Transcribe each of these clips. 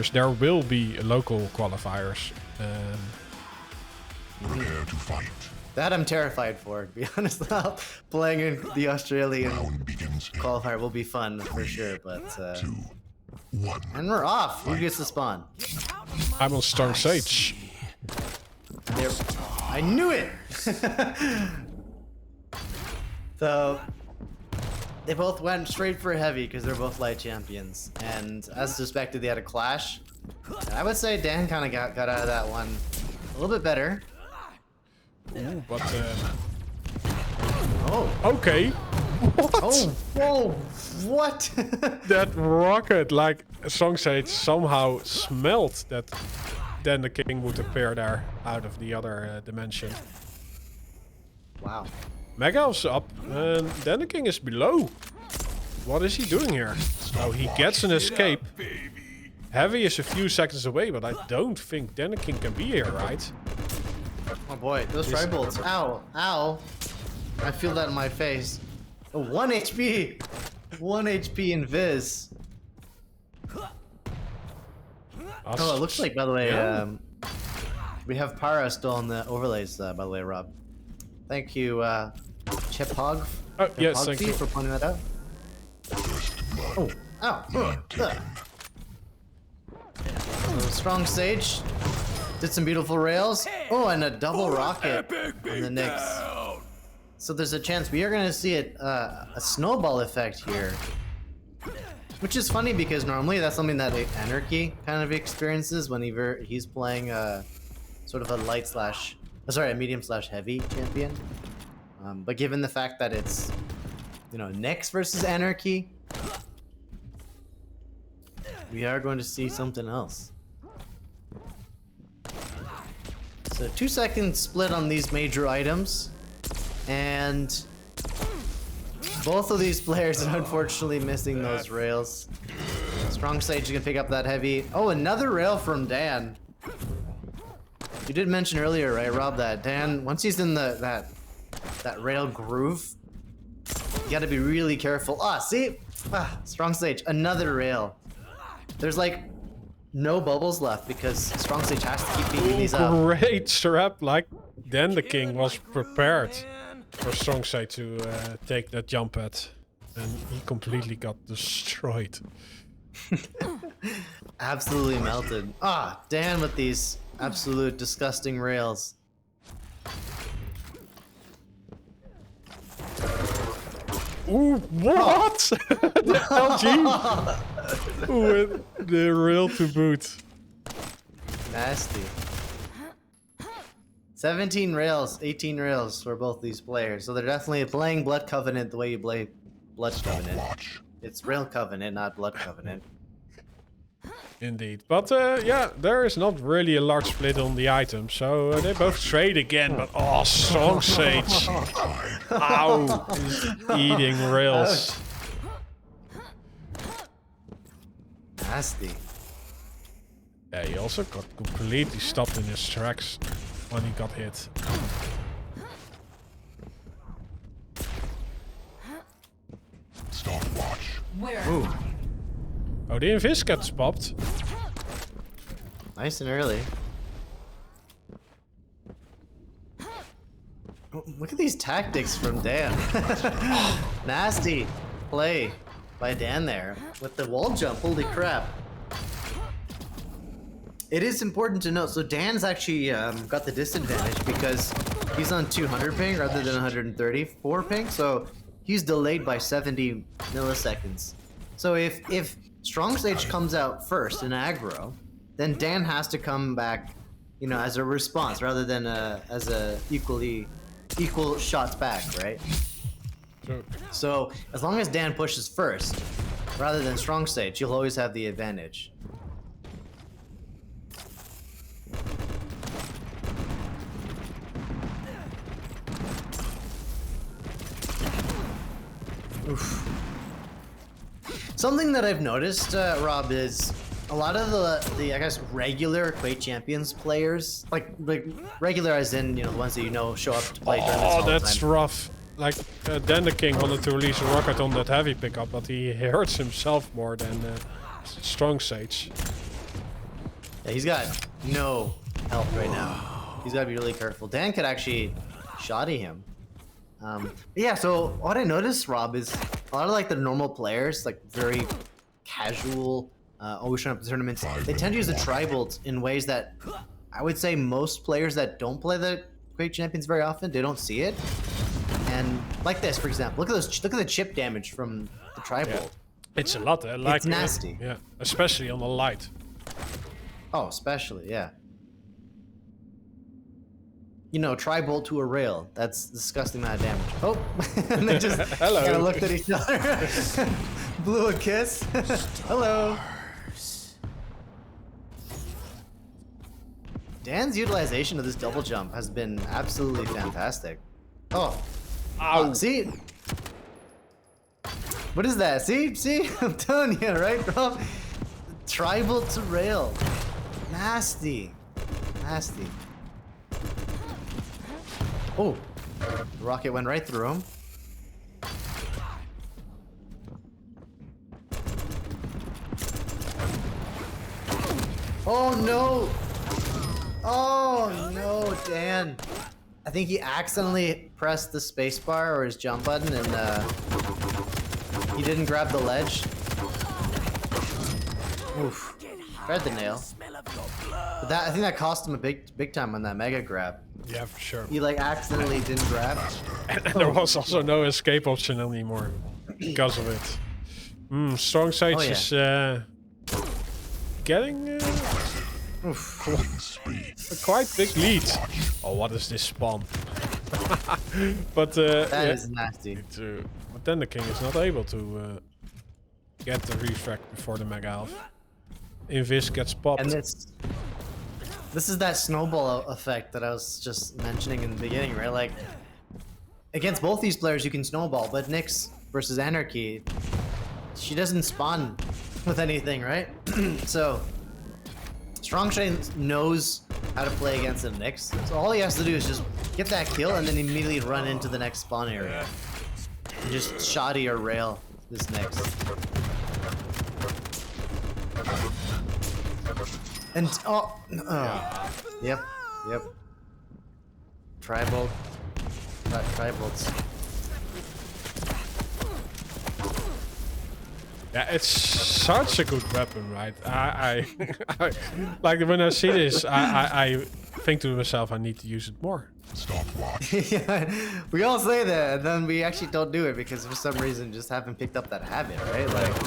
There will be local qualifiers. Prepare to fight. That I'm terrified for, to be honest. Playing in the Australian qualifier will be fun for sure, but 2, 1. and we're off. Who gets to spawn? I'm on strongsage. There, I knew it. So they both went straight for heavy because they're both light champions, and as suspected, they had a clash. And I would say Dan kind of got out of that one a little bit better. But Oh, okay. What? oh, whoa, what? That rocket, like strongsage, somehow smelt that. Then the king would appear there out of the other dimension. Wow. Megal's up, and then the king is below. What is he doing here? Oh, he gets an escape. Heavy is a few seconds away, but I don't think then the king can be here, right? Oh boy, those strike bolts. Ow, ow. I feel that in my face. Oh, 1 HP. 1 HP in Viz. Oh, it looks like, by the way, we have Para still on the overlays, by the way, Rob. Thank you, Chipog. Oh, yes, thank you for pointing that out. Oh, ow. Strong Sage. Did some beautiful rails. Oh, and a double rocket on the Knicks. So there's a chance we are going to see a snowball effect here. Which is funny because normally that's something that Anarchy kind of experiences whenever he's playing sort of a light slash, sorry, a medium slash heavy champion. But given the fact that it's, you know, Nyx versus Anarchy, we are going to see something else. So 2-second split on these major items, and both of these players are unfortunately missing those rails. Strong Sage can pick up that heavy. Oh, another rail from Dan. You did mention earlier, right, Rob, that Dan, once he's in that rail groove, you gotta be really careful. Ah, see? Ah, Strong Sage, another rail. There's like no bubbles left because Strong Sage has to keep beating these up. Great trap, like then the king was prepared for Strongsage to take that jump at, and he completely got destroyed. Absolutely melted. Ah, Dan with these absolute disgusting rails. Ooh, what? The LG with the rail to boot. Nasty. 17 rails, 18 rails for both these players. So they're definitely playing Blood Covenant the way you play Blood Covenant. It's Rail Covenant, not Blood Covenant. Indeed. But yeah, there is not really a large split on the item. So they both trade again. But oh, Strong Sage. Ow. He's eating rails. Nasty. Yeah, he also got completely stopped in his tracks when he got hit. Stopwatch. Ooh, Oh, the invis gets popped. nice and early. Oh, look at these tactics from Dan. Nasty play by Dan there with the wall jump. Holy crap. It is important to note, so Dan's actually got the disadvantage because he's on 200 ping rather than 134 ping, so he's delayed by 70 milliseconds. So if Strong Sage comes out first in aggro, then Dan has to come back, you know, as a response rather than as a equal shots back, right? So as long as Dan pushes first rather than Strong Sage, you'll always have the advantage. Oof. Something that I've noticed, Rob, is a lot of the I guess regular Quake Champions players, like regular as in, you know, the ones that you know show up to play tournaments all Oh, the that's time. rough. Like, then the king wanted to release a rocket on that heavy pickup, but he hurts himself more than Strong Sage. Yeah, he's got no health right now. He's got to be really careful. Dan could actually shoddy him. Yeah, so what I noticed, Rob, is a lot of like the normal players, like very casual, always showing up in tournaments, they tend to use the tribals in ways that I would say most players that don't play the Quake Champions very often, they don't see it. And like this, for example, look at the chip damage from the tribal. Yeah. It's a lot. Like, it's nasty. Yeah, especially on the light. Oh, especially, yeah. You know, tribal to a rail. That's disgusting amount of damage. Oh, and they just Hello. kind of looked at each other, blew a kiss. Hello. Dan's utilization of this double jump has been absolutely fantastic. Oh, Ow. see? What is that? See? I'm telling you, right, bro? Tribal to rail. Nasty. Nasty. Oh, the rocket went right through him. Oh no! Oh no, Dan. I think he accidentally pressed the spacebar or his jump button and he didn't grab the ledge. Oof. Tried the nail. But that, I think that cost him a big time on that mega grab. Yeah, for sure. He like accidentally didn't grab. And there was also no escape option anymore because of it. Strongsage is getting a quite big lead. Oh, what is this spawn? But That is nasty. But then the king is not able to get the refract before the mega health. Invis gets popped. And this is that snowball effect that I was just mentioning in the beginning, right? Like, against both these players, you can snowball, but Nyx versus Anarchy, she doesn't spawn with anything, right? So, strongsage knows how to play against the Nyx, so all he has to do is just get that kill and then immediately run into the next spawn area. And just shoddy or rail this Nyx. And yep. Tribal. Got tribals. Yeah, it's such a good weapon, right? I like when I see this, I think to myself, I need to use it more. Stop watch. Yeah, we all say that, and then we actually don't do it because for some reason just haven't picked up that habit, right? Like,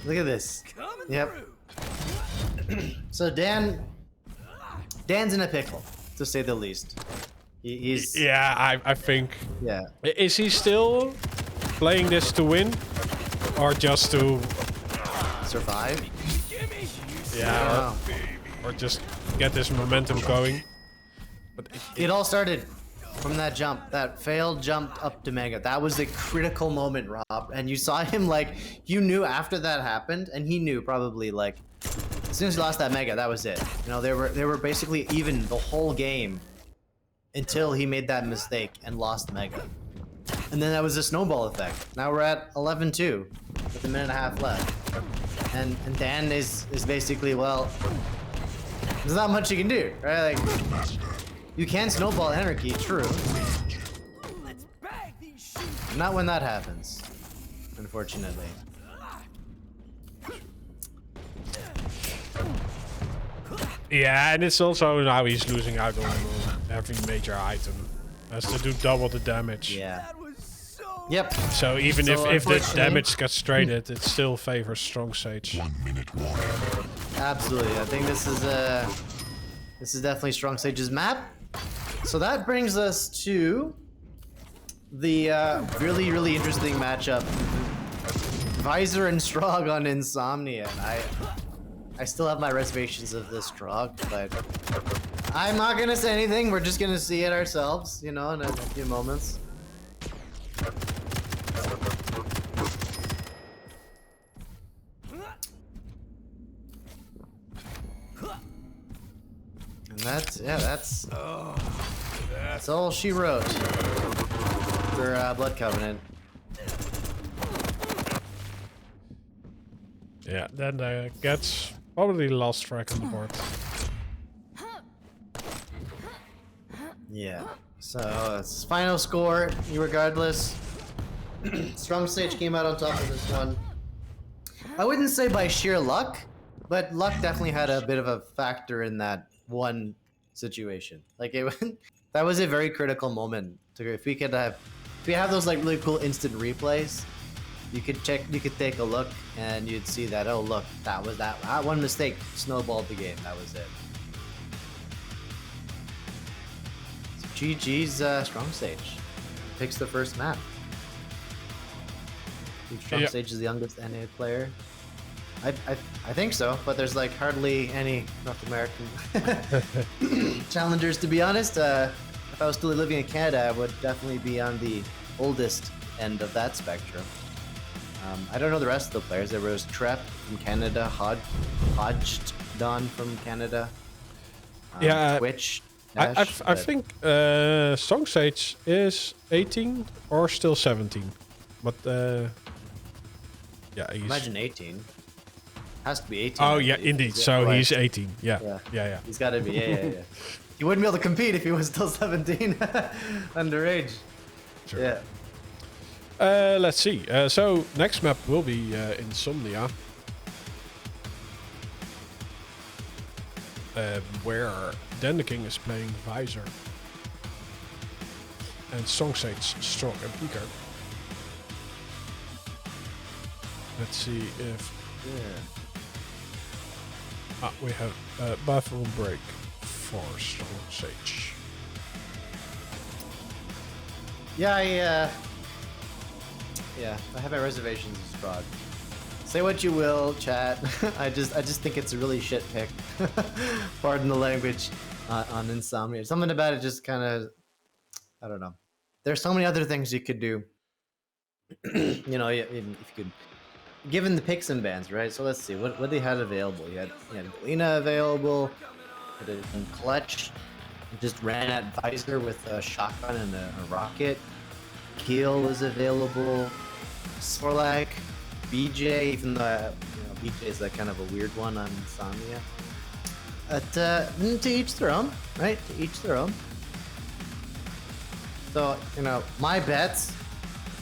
look at this. Yep. So Dan's in a pickle, to say the least. He's Yeah, I think. yeah. Is he still playing this to win, or just to Survive. yeah, or just get this momentum going? But It all started from that jump, that failed jump up to Mega. That was the critical moment, Rob. And you saw him like, you knew after that happened, and he knew probably like, as soon as he lost that Mega, that was it. You know, they were basically even the whole game until he made that mistake and lost Mega. And then that was a snowball effect. Now we're at 11-2 with a minute and a half left. And Dan is basically, well, there's not much you can do, right? Like, you can snowball Anarchy, true. Not when that happens, unfortunately. yeah, and it's also now he's losing out on every major item. Has to do double the damage. Yeah. Yep. So even So if the unfortunately- damage gets traded, it still favors Strongsage. 1 minute warning. Absolutely. I think this is definitely Strongsage's map. So that brings us to the really, really interesting matchup. Visor and Strog on Insomnia. And I still have my reservations of this Strog, but I'm not gonna say anything. We're just gonna see it ourselves, you know, in a few moments. And that's all she wrote for Blood Covenant. Yeah, then gets probably the last frag on the board. Yeah. So it's final score, regardless. Strongsage came out on top of this one. I wouldn't say by sheer luck, but luck definitely had a bit of a factor in that one situation. Like that was a very critical moment. If we have those like really cool instant replays, you could take a look and you'd see that, oh look, that one mistake snowballed the game. That was it. So GG's Strongsage picks the first map. Strongsage is the youngest NA player. I think so, but there's like hardly any North American challengers, to be honest. If I was still living in Canada, I would definitely be on the oldest end of that spectrum. I don't know the rest of the players. There was Trep from Canada, Hodged Don from Canada. Twitch. I think Strongsage is 18 or still 17, but yeah, he's... Imagine 18. Has to be 18. Oh yeah, indeed. So he's 18. Yeah. He's got to be. Yeah. He wouldn't be able to compete if he was still 17, underage. Sure. Yeah. Let's see. So next map will be Insomnia, where dandaking is playing Visor and Strongsage, Strong and Peaker. Let's see if we have a bathroom break for Strongsage. Yeah, I have my reservations with Strog. Say what you will, chat. I just think it's a really shit pick. Pardon the language on Insomnia. Something about it just kind of, I don't know. There's so many other things you could do. You know, if you could, given the picks and bans, right? So let's see what they had available. You had Galena available. You had a Clutch. Just ran at Visor with a shotgun and a rocket. Keel was available. Sorlak, BJ, even though BJ is that kind of a weird one on Insomnia. But to each their own, right? To each their own. So my bets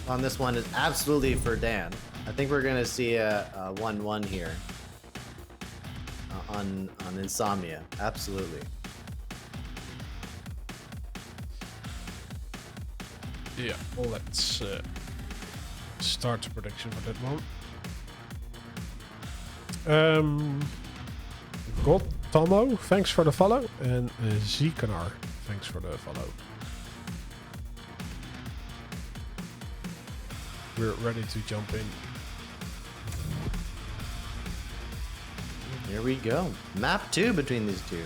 on this one is absolutely for Dan. I think we're gonna see a 1-1 here on Insomnia. Absolutely. Yeah, well, let's start the prediction for that one. God Tomo, thanks for the follow, and Zikanar, thanks for the follow. We're ready to jump in. Here we go. Map 2 between these two.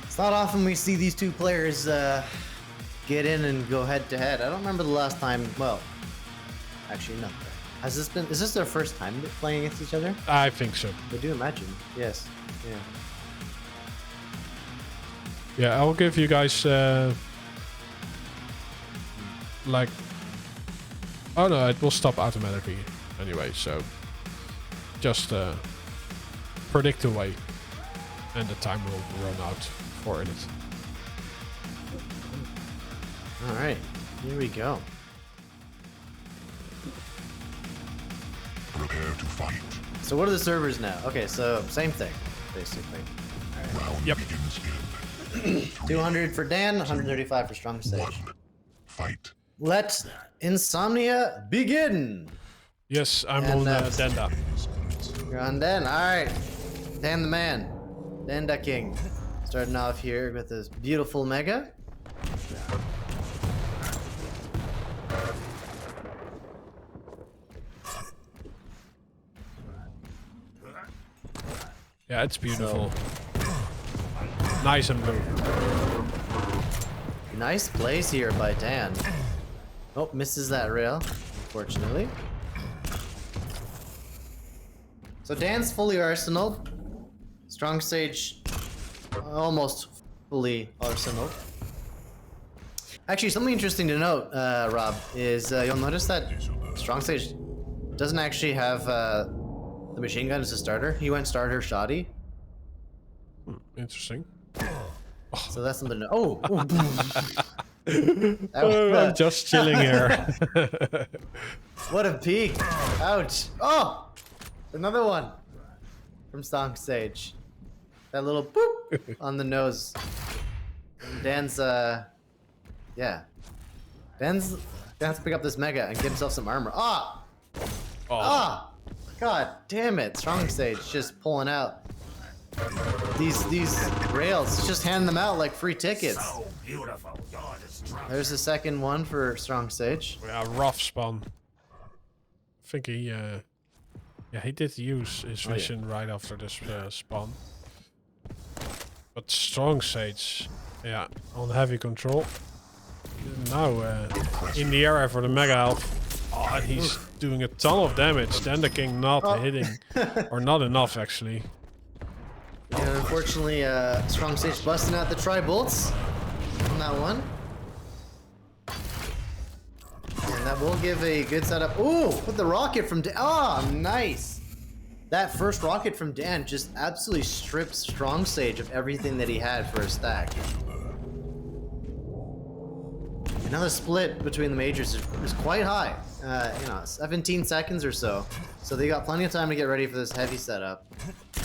It's not often we see these two players get in and go head to head. I don't remember the last time. Well, actually, no. Is this their first time playing against each other? I think so. I do imagine. Yes. Yeah. Yeah, I'll give you guys like. Oh no, it will stop automatically anyway. So just predict away, and the time will run out for it. All right, here we go. Prepare to fight. So what are the servers now? Okay, so same thing, basically. Round Yep. begins in 200 for Dan, 135 for Strongsage. 1. Fight. Let Insomnia begin. Yes, I'm And, on Denda. You're on Dan. All right, Dan the man, dandaking. Starting off here with this beautiful mega. Yeah, it's beautiful. Nice and blue. Nice plays here by Dan. Oh, misses that rail, unfortunately. So Dan's fully arsenal. Strongsage almost fully arsenal. Actually, something interesting to note, Rob, is you'll notice that Strongsage doesn't actually have The machine gun is a starter. He went starter shoddy. Interesting. So that's something to... Oh! I'm just chilling here. What a peak! Ouch! Oh! Another one! From strongsage. That little boop on the nose. And Dan's, yeah. Dan's to pick up this mega and get himself some armor. Ah! Oh. Ah! God damn it! Strongsage just pulling out these rails. Just hand them out like free tickets. So beautiful. There's the second one for strongsage. Yeah, rough spawn. I think he, yeah, he did use his vision right after this spawn. But strongsage, yeah, on heavy control. Now in the area for the mega health. Oh, and he's doing a ton of damage. Dandaking not hitting, or not enough actually. And unfortunately, strongsage busting out the tri-bolts on that one. And that will give a good setup. Ooh, with the rocket from Dan. Oh, nice. That first rocket from Dan just absolutely stripped strongsage of everything that he had for a stack. Another split between the majors is quite high. You know, 17 seconds or so. So they got plenty of time to get ready for this heavy setup.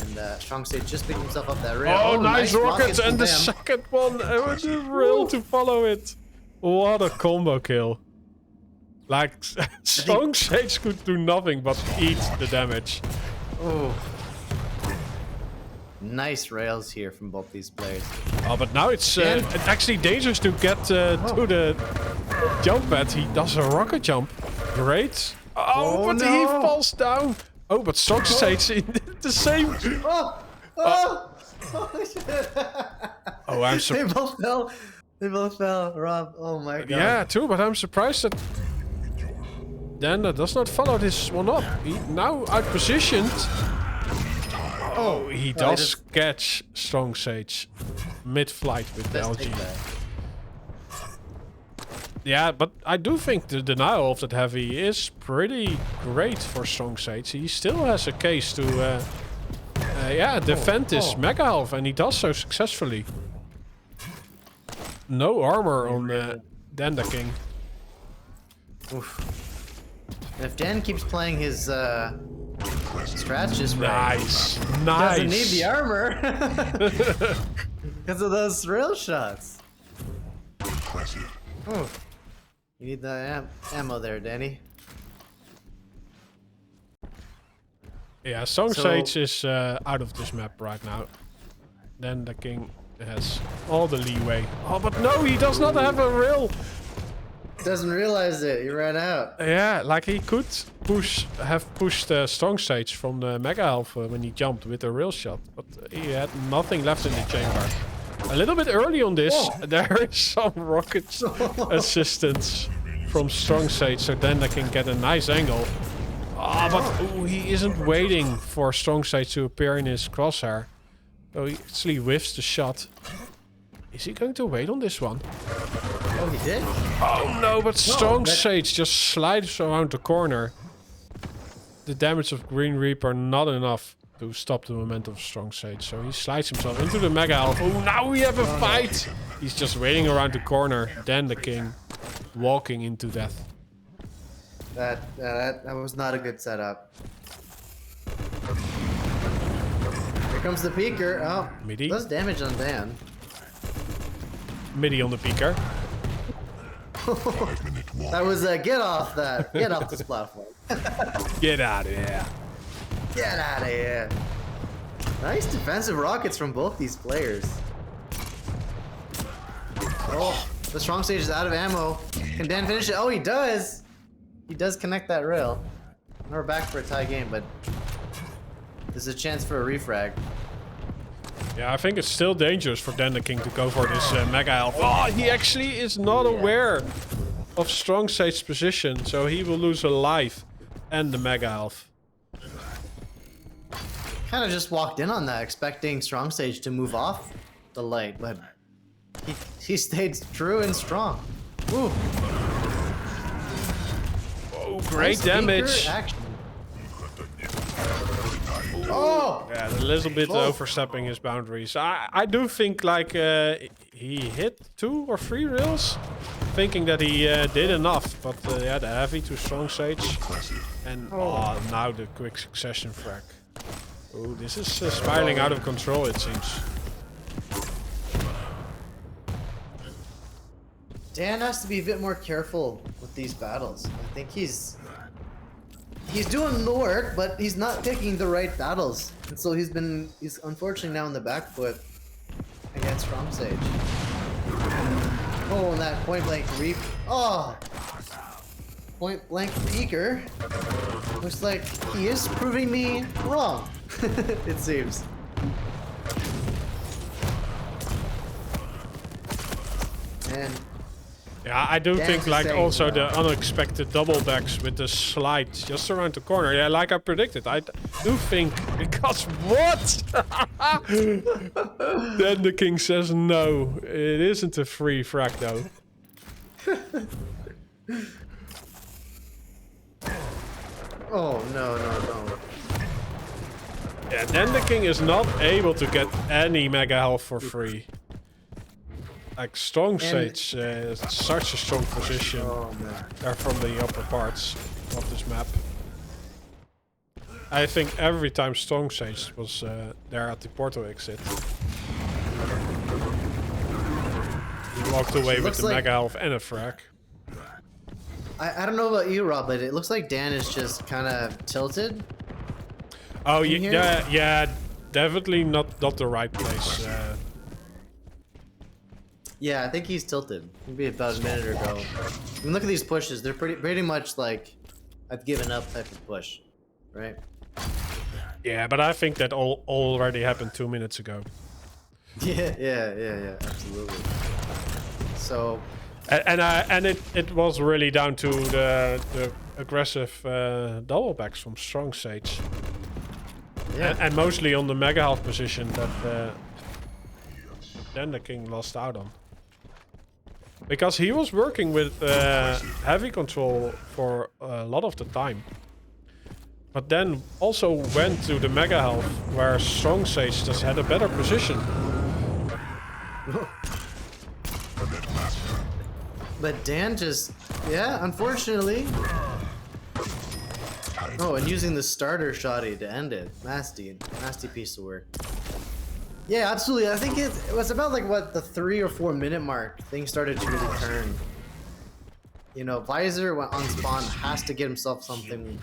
And strongsage just picked himself up that rail. Oh, nice rockets! from And the them. second one, with the rail to follow it. What a combo kill. Like, strongsage could do nothing but eat the damage. Oh. Nice rails here from both these players. Oh, but now it's actually dangerous to get to the jump pad. He does a rocket jump. Great. Oh, but he falls down. Oh, but strongsage did the same. Oh! Oh! Oh, shit. Oh, I'm They surprised. both fell. They both fell, Rob. Oh my god. Yeah, too, but I'm surprised that Danda does not follow this one up. He now outpositioned. Oh, he does catch strongsage mid-flight with the LG. Yeah, but I do think the denial of that heavy is pretty great for strongsage. He still has a case to, yeah, defend his mega health, and he does so successfully. No armor on Dandaking. Oof. And if Dan keeps playing his strats just right, Nice, doesn't nice. need the armor because of those rail shots. Impressive. Oh. You need the ammo there, Danny. Yeah, strongsage is out of this map right now. Dandaking has all the leeway. Oh, but no, he does not have a rail. Doesn't realize it. You ran out. Yeah, like he could have pushed strongsage from the mega health when he jumped with a rail shot, but he had nothing left in the chamber. A little bit early on this, there is some rocket assistance from strongsage, so then they can get a nice angle. Ah, but he isn't waiting for strongsage to appear in his crosshair. So he actually whiffs the shot. Is he going to wait on this one? Oh, he did? Oh no, but strongsage just slides around the corner. The damage of Green Reaper not enough to stop the momentum of strongsage, so he slides himself into the mega health. Oh, now we have a fight! He's just waiting around the corner, Dandaking walking into death. That was not a good setup. Here comes the peeker. Oh, Midi. does damage on Dan. Midi on the peeker. 5 minute walk. That was get off that. Get off this platform. Get out of here. Get out of here. Nice defensive rockets from both these players. Oh, the strongsage is out of ammo. Can Dan finish it? Oh, he does. He does connect that rail. Now we're back for a tie game, but there's a chance for a refrag. Yeah, I think it's still dangerous for Dandaking to go for this mega health. Oh, he actually is not aware of strongsage's position, so he will lose a life and the mega health. Kind of just walked in on that, expecting strongsage to move off the light, but he stayed true and strong. Ooh. Oh, great Nice damage. peeker action. Oh! Yeah, a little bit overstepping his boundaries. I do think like he hit 2 or 3 rails, thinking that he did enough. But yeah, the heavy to strong sage, and now the quick succession frag. Oh, this is spiraling out of control, it seems. Dan has to be a bit more careful with these battles. I think he's doing the work, but he's not picking the right battles, and so he's unfortunately now in the back foot against strongsage. Oh, and that point blank reap. Oh, point blank peeker. Looks like he is proving me wrong. It seems. And yeah, I do think like saying, also the unexpected double backs with the slide just around the corner. Yeah, like I predicted. I do think because what? Then the king says no. It isn't a free frag though. oh no. Yeah, then the king is not able to get any mega health for free. Like strong sage is such a strong position. Oh man. They're from the upper parts of this map. I think every time strong sage was there at the portal exit, he walked away with the like mega health and a frag. I don't know about you, Rob, but it looks like Dan is just kind of tilted. Oh yeah, definitely not the right place. Yeah, I think he's tilted. Maybe about a minute ago. I mean, look at these pushes. They're pretty much like I've given up type of push, right? Yeah, but I think that already happened 2 minutes ago. Yeah, absolutely. So, and it was really down to the aggressive double backs from strong sage. yeah. And mostly on the mega health position that then the king lost out on. Because he was working with heavy control for a lot of the time. But then also went to the mega health where strong sage just had a better position. But Dan just, yeah, unfortunately. Oh, and using the starter shoddy to end it. Nasty piece of work. Yeah, absolutely. I think it was about like what the 3 or 4 minute mark. Things started to really turn. You know, Visor went on spawn has to get himself something.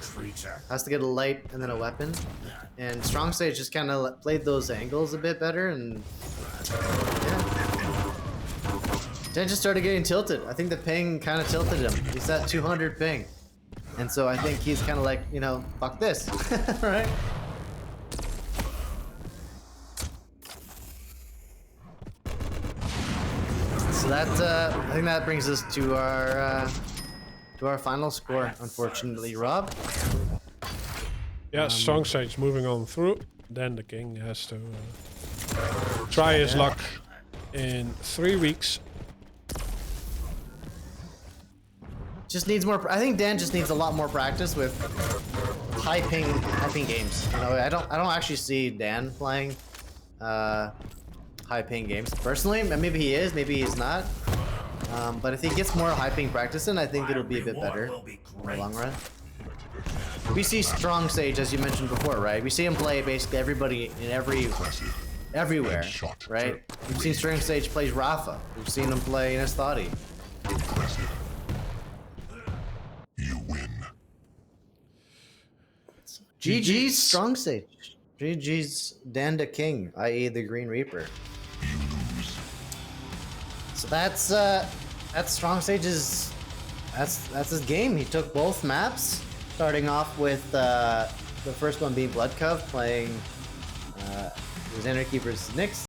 Has to get a light and then a weapon. And strongsage just kind of played those angles a bit better, and yeah. Dan just started getting tilted. I think the ping kind of tilted him. He's at 200 ping. And so I think he's kind of like, you know, fuck this, right? So that, I think that brings us to our final score, unfortunately, Rob. Yeah, strong sage moving on through. Then the king has to try his luck in 3 weeks. Just needs more. I think Dan just needs a lot more practice with high ping games. You know, I don't actually see Dan playing high ping games personally. Maybe he is, maybe he's not. But if he gets more high ping practice in, I think it'll be a bit better in the long run. We see strong sage, as you mentioned before, right? We see him play basically everybody in everywhere, right? We've seen strong sage plays Rafa. We've seen him play Nestati. You win. GG's strong sage. GG's dandaking, i.e. the Green Reaper. So that's strong sage's. That's his game. He took both maps, starting off with the first one being Blood Cove, playing his Anarchy versus Nyx.